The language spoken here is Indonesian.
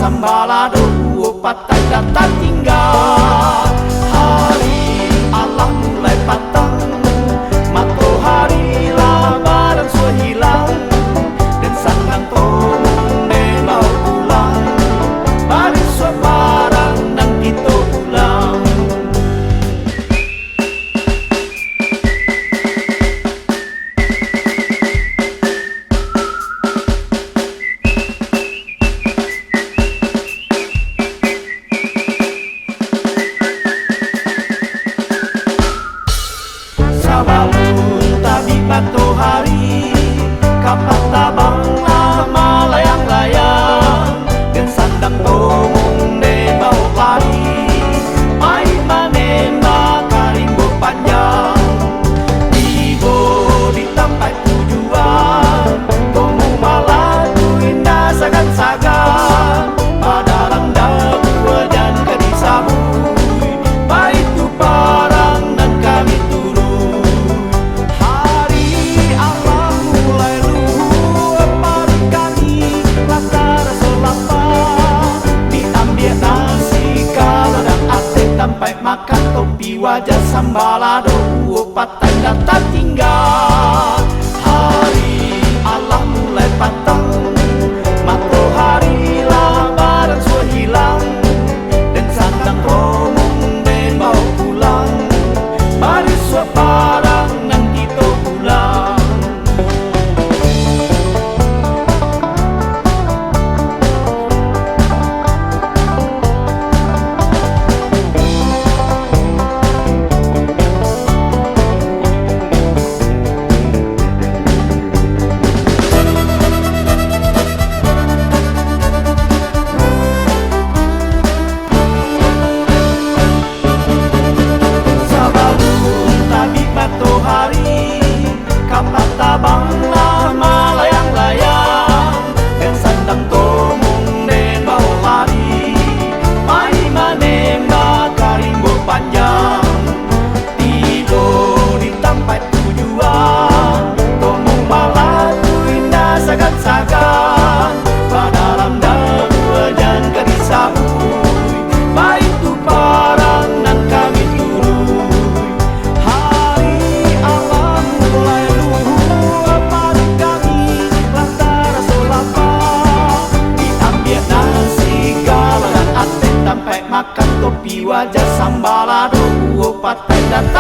sambalado patai data tinggal. Hari Allah mulai patang, matahari lah barang sudah hilang, dan sandang tomong mau pulang, balik sudah barang dan kita pulang. Sabalun tabi matahari, kapat tabang lama layang-layang, dan sandang tomong de bau lari, mai manen makarimbo panjang. Tibo di tempat tujuan, tomong malatu indah sagan-sagan, padalang dabu dan kedisabui, baik tu parang dan kami turun. Sampai makan topi wajah sambalado patai data tinggal. Hari Allah mulai patang, matahari lah barang sudah hilang, dan sandang romong de mau pulang, baris sudah barang dan kita pulang. Kapat tabang lama layang-layang, dan sandang tomong de bau lari, mai manen makarimbo panjang. Tibo di tempat tujuan, tomong malatu indah sagan-sagan, padalam dabu dan kedisabui, baik tu parang dan kami turun. Sampai makan topi wajah sambalado patai data